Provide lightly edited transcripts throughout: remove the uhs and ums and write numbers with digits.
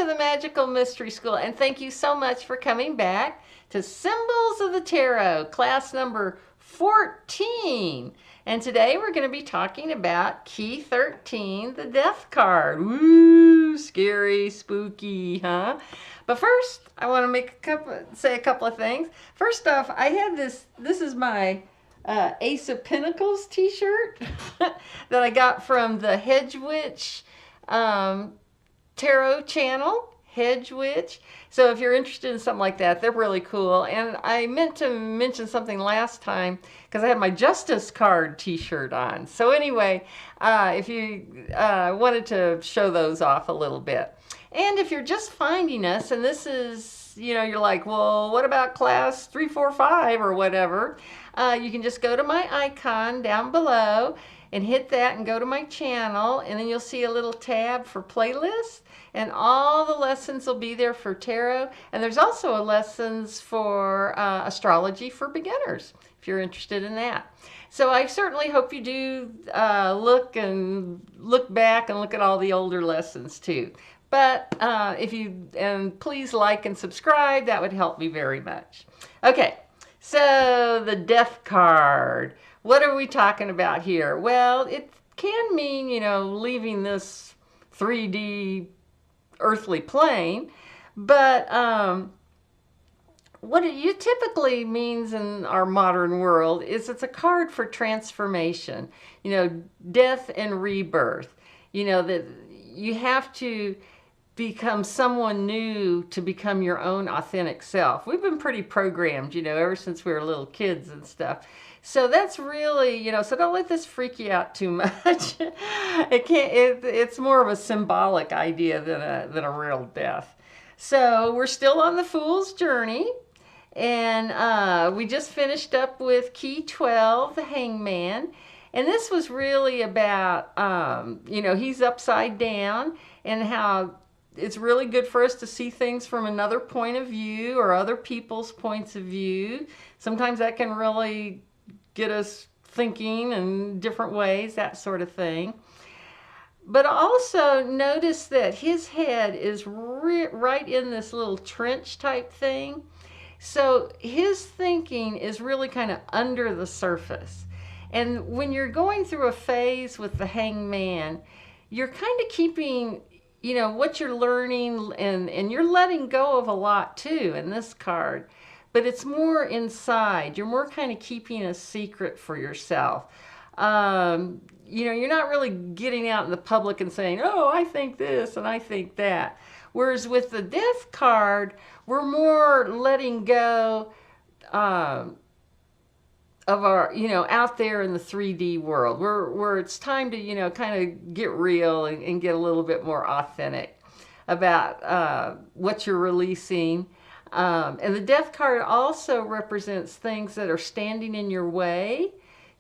to the Magical Mystery School, and thank you so much for coming back to Symbols of the Tarot, class number 14. And today we're going to be talking about Key 13, the Death card. Woo, scary, spooky, huh? But first, I want to say a couple of things. First off, I had this is my Ace of Pentacles t-shirt that I got from the Hedge Witch Tarot channel, Hedge Witch. So if you're interested in something like that, they're really cool. And I meant to mention something last time because I had my Justice card t-shirt on. So anyway, if you wanted to show those off a little bit. And if you're just finding us, and this is, you're like, well, what about class 3, 4, 5 or whatever? You can just go to my icon down below and hit that and go to my channel, and then you'll see a little tab for playlists, and all the lessons will be there for tarot. And there's also lessons for astrology for beginners, if you're interested in that. So I certainly hope you do look back and look at all the older lessons too. But please like and subscribe, that would help me very much. Okay, so the Death card. What are we talking about here? Well, it can mean, leaving this 3D earthly plane, but what it typically means in our modern world is it's a card for transformation, death and rebirth, that you have to become someone new to become your own authentic self. We've been pretty programmed, ever since we were little kids and stuff. So that's really, so don't let this freak you out too much. It's more of a symbolic idea than a real death. So we're still on the Fool's journey. And we just finished up with Key 12, the Hangman. And this was really about, he's upside down, and how it's really good for us to see things from another point of view or other people's points of view. Sometimes that can really get us thinking in different ways, that sort of thing. But also notice that his head is right in this little trench type thing. So his thinking is really kind of under the surface. And when you're going through a phase with the Hangman, you're kind of keeping, what you're learning, and you're letting go of a lot too in this card. But it's more inside. You're more kind of keeping a secret for yourself. You're not really getting out in the public and saying, oh, I think this and I think that. Whereas with the Death card, we're more letting go of our, out there in the 3D world, where it's time to, kind of get real and get a little bit more authentic about what you're releasing. And the Death card also represents things that are standing in your way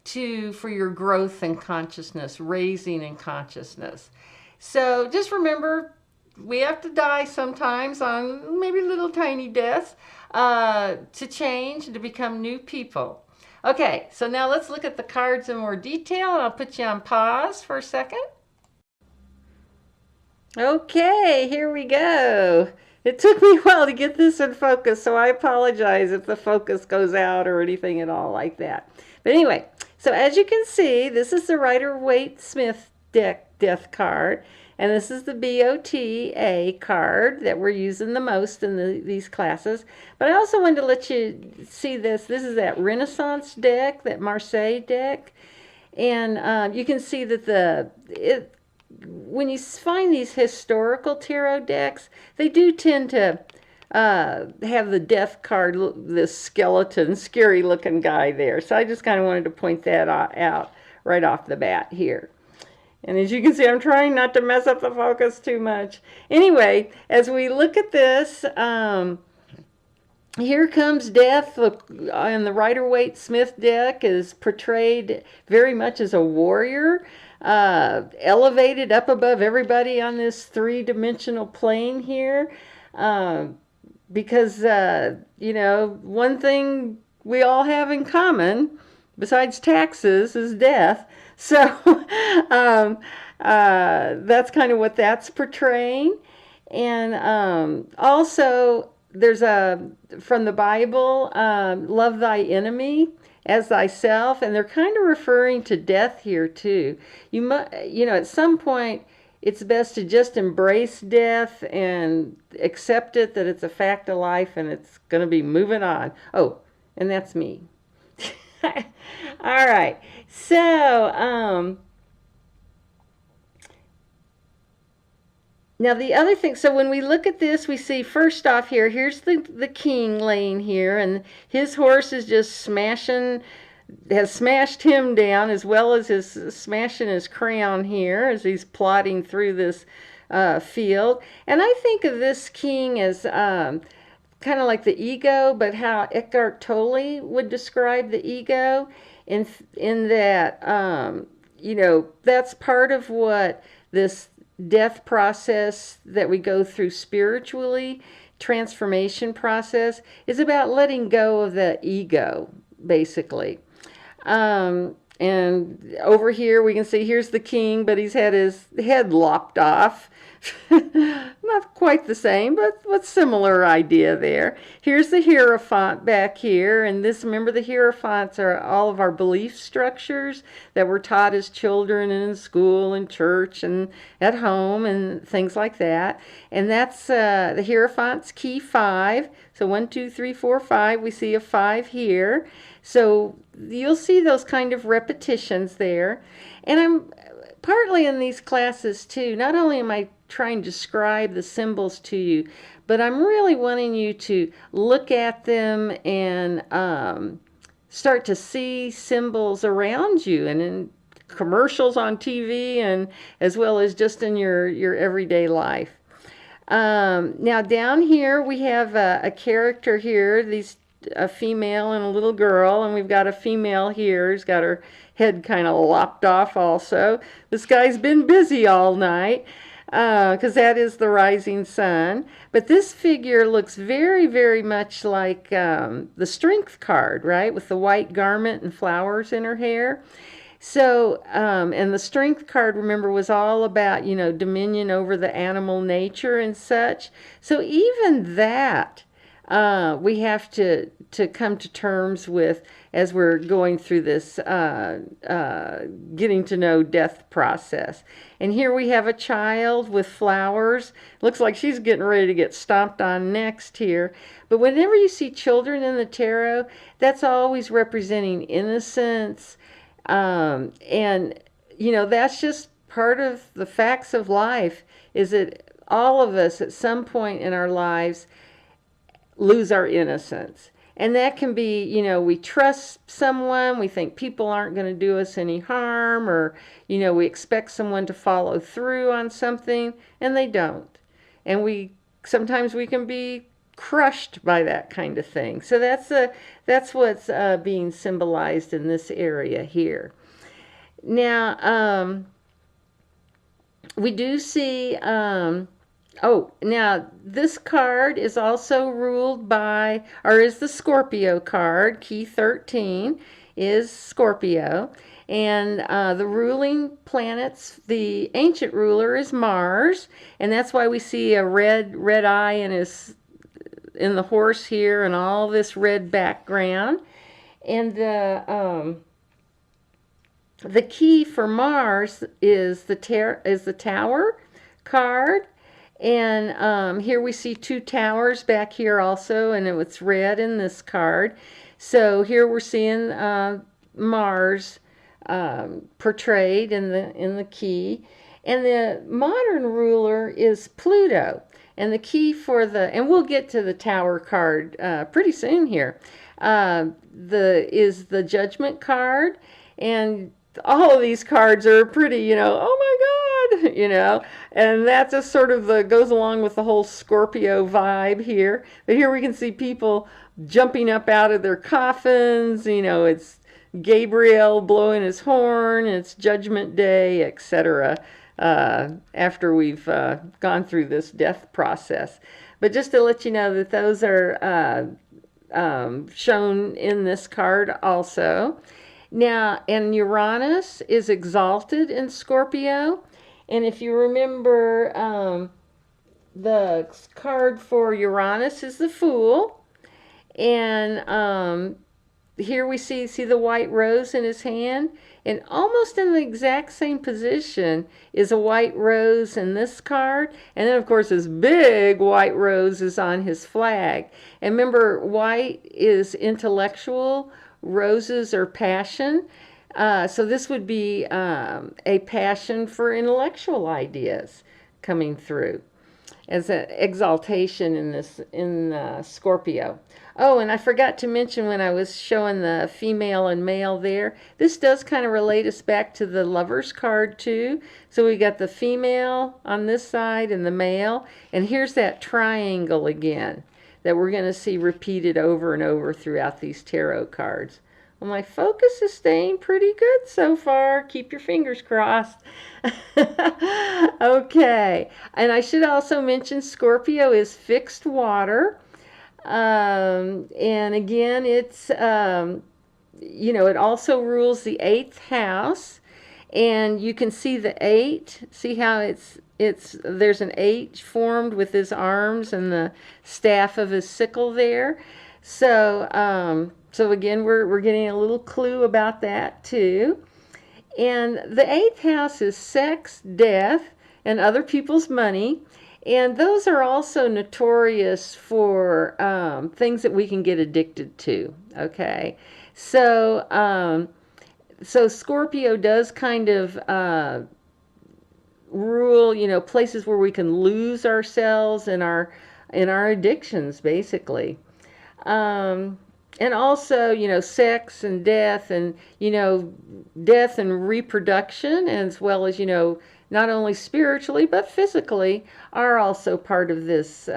for your growth in consciousness, raising in consciousness. So just remember, we have to die sometimes on maybe little tiny deaths to change and to become new people. Okay, so now let's look at the cards in more detail, and I'll put you on pause for a second. Okay, here we go. It took me a while to get this in focus, so I apologize if the focus goes out or anything at all like that. But anyway, so as you can see, this is the Rider-Waite-Smith Death card, and this is the BOTA card that we're using the most in these classes. But I also wanted to let you see this. This is that Renaissance deck, that Marseille deck, and you can see that when you find these historical tarot decks, they do tend to have the Death card, this skeleton, scary looking guy there. So I just kind of wanted to point that out right off the bat here. And as you can see, I'm trying not to mess up the focus too much. Anyway, as we look at this, here comes Death. In the Rider-Waite-Smith deck is portrayed very much as a warrior, elevated up above everybody on this three-dimensional plane here. Because, one thing we all have in common, besides taxes, is death. So that's kind of what that's portraying. And also, there's a from the Bible, love thy enemy as thyself, and they're kind of referring to death here too. At some point, it's best to just embrace death and accept it that it's a fact of life and it's going to be moving on. Oh, and that's me. All right. So, now the other thing, so when we look at this, we see first off here, here's the king laying here, and his horse is just has smashed him down, as well as his smashing his crown here as he's plodding through this field. And I think of this king as kind of like the ego, but how Eckhart Tolle would describe the ego, in that that's part of what this death process that we go through spiritually, transformation process, is about letting go of the ego, basically. And over here we can see here's the king, but he's had his head lopped off. Not quite the same, but similar idea there. Here's the Hierophant back here, and remember, the Hierophants are all of our belief structures that were taught as children in school and church and at home and things like that. And that's the Hierophant's key 5. So 1, 2, 3, 4, 5. We see a 5 here. So you'll see those kind of repetitions there. And I'm partly in these classes too, not only am I trying to describe the symbols to you, but I'm really wanting you to look at them and start to see symbols around you and in commercials on TV, and as well as just in your everyday life. Now down here we have a character here, a female and a little girl, and we've got a female here who's got her head kind of lopped off also. This guy's been busy all night because that is the rising sun. But this figure looks very, very much like the strength card, right? With the white garment and flowers in her hair. So, and the strength card, remember, was all about, dominion over the animal nature and such. So even that we have to come to terms with as we're going through this getting to know death process. And here we have a child with flowers. Looks like she's getting ready to get stomped on next here. But whenever you see children in the tarot, that's always representing innocence. And, that's just part of the facts of life, is that all of us at some point in our lives lose our innocence. And that can be, we trust someone, we think people aren't going to do us any harm, or, we expect someone to follow through on something, and they don't. And sometimes we can be crushed by that kind of thing. So that's what's being symbolized in this area here. Now, we do see... now this card is also ruled by, or is the Scorpio card. Key 13 is Scorpio. And the ruling planets, the ancient ruler is Mars. And that's why we see a red eye in the horse here, and all this red background. And the key for Mars is the Tower card. And here we see 2 towers back here also, and it's red in this card. So here we're seeing Mars portrayed in the key. And the modern ruler is Pluto. And the key and we'll get to the Tower card pretty soon here, is the Judgment card. And all of these cards are pretty, oh my God, and that just sort of goes along with the whole Scorpio vibe here. But here we can see people jumping up out of their coffins, it's Gabriel blowing his horn, it's Judgment Day, etc. After we've gone through this death process. But just to let you know that those are shown in this card also. Now, and Uranus is exalted in Scorpio. And if you remember, the card for Uranus is the Fool. And here we see the white rose in his hand. And almost in the exact same position is a white rose in this card. And then, of course, this big white rose is on his flag. And remember, white is intellectual, roses are passion. So this would be a passion for intellectual ideas coming through as an exaltation in this in Scorpio. Oh, and I forgot to mention when I was showing the female and male there, this does kind of relate us back to the Lovers card too. So we got the female on this side and the male, and here's that triangle again that we're going to see repeated over and over throughout these tarot cards. Well, my focus is staying pretty good so far. Keep your fingers crossed. Okay. And I should also mention Scorpio is fixed water. And again, it's, it also rules the 8th house. And you can see the 8. See how there's an 8 formed with his arms and the staff of his sickle there. So again, we're getting a little clue about that too. And the 8th house is sex, death, and other people's money. And those are also notorious for things that we can get addicted to. Okay, so Scorpio does kind of rule, places where we can lose ourselves in our addictions, basically. And also, sex and death and, death and reproduction, as well as, not only spiritually but physically, are also part of this,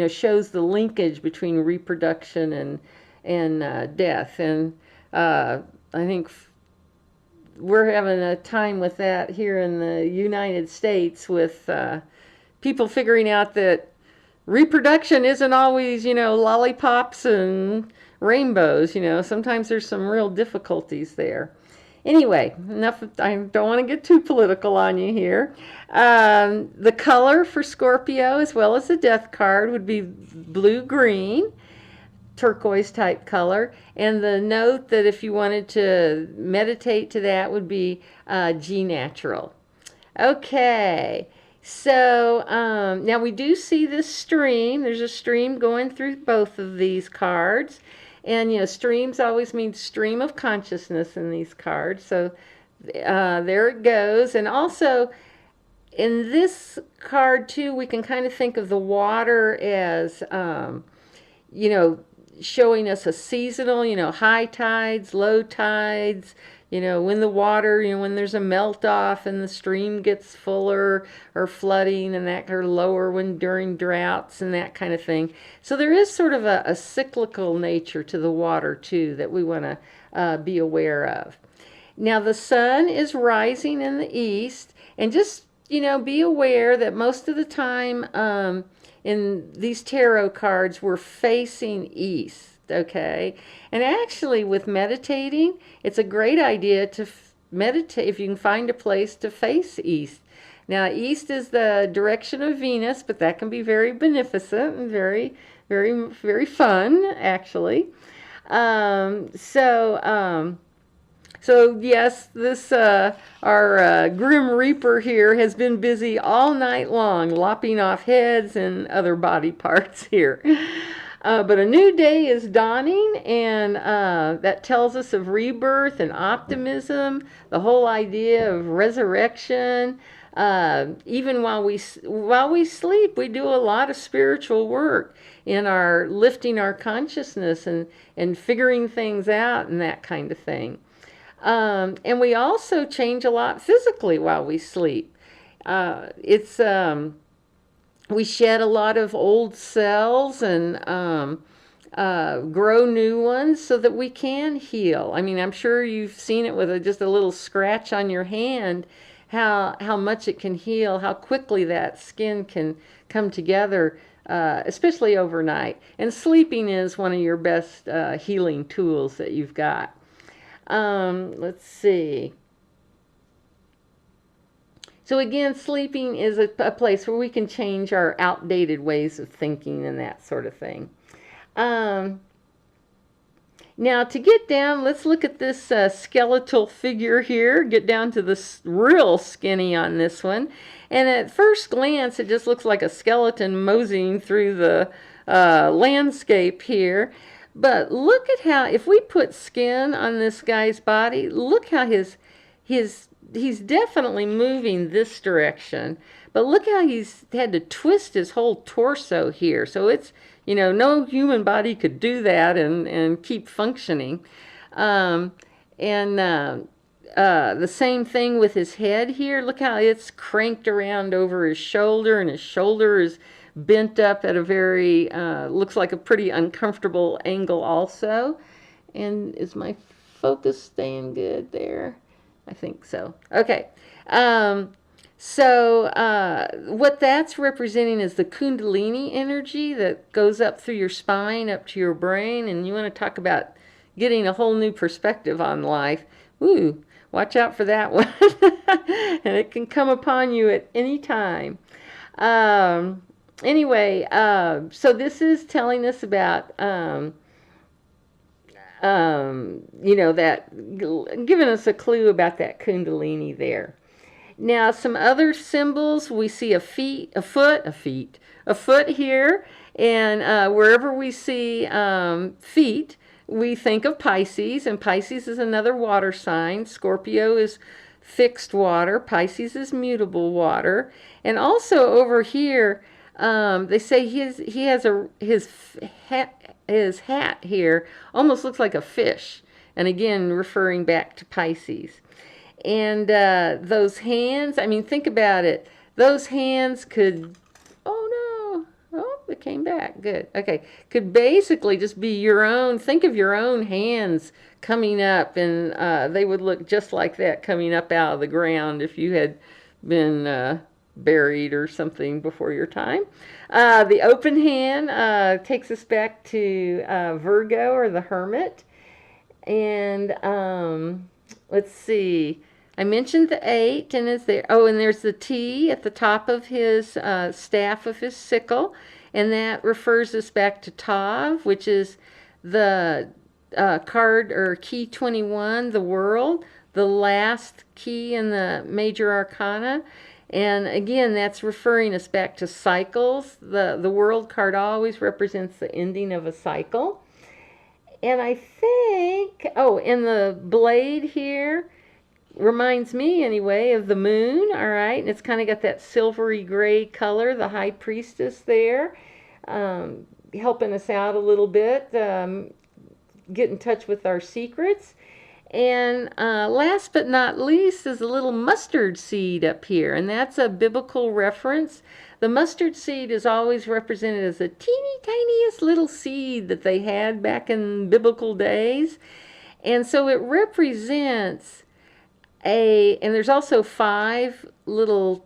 shows the linkage between reproduction and death. And I think we're having a time with that here in the United States with people figuring out that reproduction isn't always, lollipops and rainbows. Sometimes there's some real difficulties there. Anyway, enough. I don't want to get too political on you here. The color for Scorpio, as well as the death card, would be blue-green, turquoise type color. And the note that if you wanted to meditate to that would be G natural. Okay. So now we do see this stream. There's a stream going through both of these cards. And, streams always mean stream of consciousness in these cards. So there it goes. And also, in this card, too, we can kind of think of the water as, showing us a seasonal, high tides, low tides, when the water, when there's a melt off and the stream gets fuller or flooding and that, or lower when during droughts and that kind of thing. So there is sort of a cyclical nature to the water too that we want to be aware of. Now the sun is rising in the east, and just, be aware that most of the time in these tarot cards we're facing east. Okay, and actually with meditating, it's a great idea to meditate if you can find a place to face east. Now, east is the direction of Venus, but that can be very beneficent and very, very, very fun, actually. So yes, this our Grim Reaper here has been busy all night long, lopping off heads and other body parts here. But a new day is dawning, and that tells us of rebirth and optimism, the whole idea of resurrection. Even while we sleep, we do a lot of spiritual work in our lifting our consciousness and figuring things out and that kind of thing. And we also change a lot physically while we sleep. We shed a lot of old cells and grow new ones so that we can heal. I mean, I'm sure you've seen it with just a little scratch on your hand, how much it can heal, how quickly that skin can come together, especially overnight. And sleeping is one of your best healing tools that you've got. Let's see. So again, sleeping is a place where we can change our outdated ways of thinking and that sort of thing. Um, Now, to get down, let's look at this skeletal figure here. Get down to the real skinny on this one. And at first glance, it just looks like a skeleton moseying through the landscape here. But look at how, if we put skin on this guy's body, look how he's definitely moving this direction. But look how he's had to twist his whole torso here. So it's, no human body could do that and keep functioning. Um, and the same thing with his head here. Look how it's cranked around over his shoulder, and his shoulder is bent up at a very, looks like a pretty uncomfortable angle also. And is my focus staying good there? I think so. Okay. What that's representing is the Kundalini energy that goes up through your spine, up to your brain, and you want to talk about getting a whole new perspective on life. Ooh, watch out for that one. And it can come upon you at any time. Anyway, so this is telling us about that, giving us a clue about that Kundalini there. Now, some other symbols, we see a foot here, and wherever we see feet, we think of Pisces, and Pisces is another water sign. Scorpio is fixed water. Pisces is mutable water. And also over here, they say his hat here almost looks like a fish, and again referring back to Pisces. And those hands, I mean, think about it. Those hands could, oh no, oh, it came back, good, okay, could basically just be your own, think of your own hands coming up, and they would look just like that coming up out of the ground if you had been buried or something before your time. The open hand takes us back to Virgo, or the Hermit. And let's see, I mentioned the 8, and is there? Oh, and there's the T at the top of his staff of his sickle, and that refers us back to Tav, which is the card or key 21, the World, the last key in the major arcana. And again, that's referring us back to cycles. The World card always represents the ending of a cycle. And I think, oh, and the blade here reminds me anyway of the moon, all right? And it's kind of got that silvery gray color, the high priestess there, helping us out a little bit, get in touch with our secrets. And last but not least is a little mustard seed up here, and that's a biblical reference. The mustard seed is always represented as a teeny tiniest little seed that they had back in biblical days. And so it represents and there's also 5 little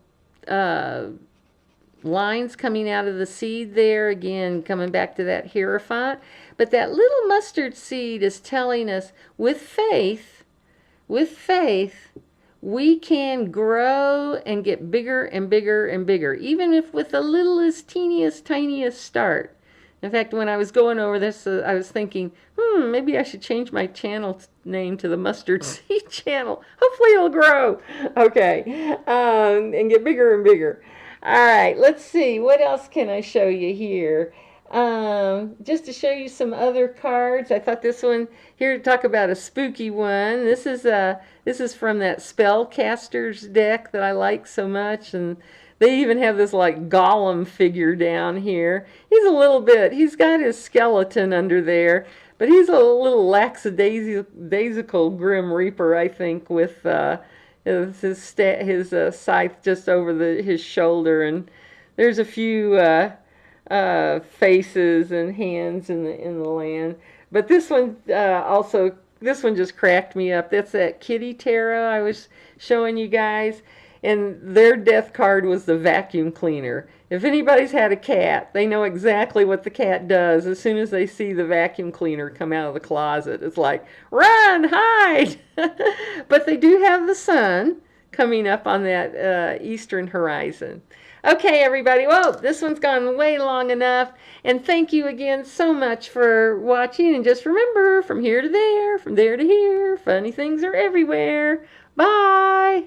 lines coming out of the seed there, again coming back to that Hierophant. But that little mustard seed is telling us, with faith, we can grow and get bigger and bigger and bigger, even if with the littlest, teeniest, tiniest start. In fact, when I was going over this, I was thinking, maybe I should change my channel name to the Mustard Seed Channel. Hopefully it'll grow. Okay, and get bigger and bigger. All right, let's see. What else can I show you here? Just to show you some other cards. I thought this one here to talk about a spooky one. This is from that Spellcasters deck that I like so much, and they even have this like Gollum figure down here. He's got his skeleton under there, but he's a little lackadaisical Grim Reaper, I think, with his scythe just over his shoulder, and there's a few faces and hands in the land. But this one just cracked me up. That's that kitty tarot I was showing you guys. And their death card was the vacuum cleaner. If anybody's had a cat, they know exactly what the cat does as soon as they see the vacuum cleaner come out of the closet. It's like, run, hide! But they do have the sun, coming up on that eastern horizon. Okay, everybody. Well, this one's gone way long enough. And thank you again so much for watching. And just remember, from here to there, from there to here, funny things are everywhere. Bye.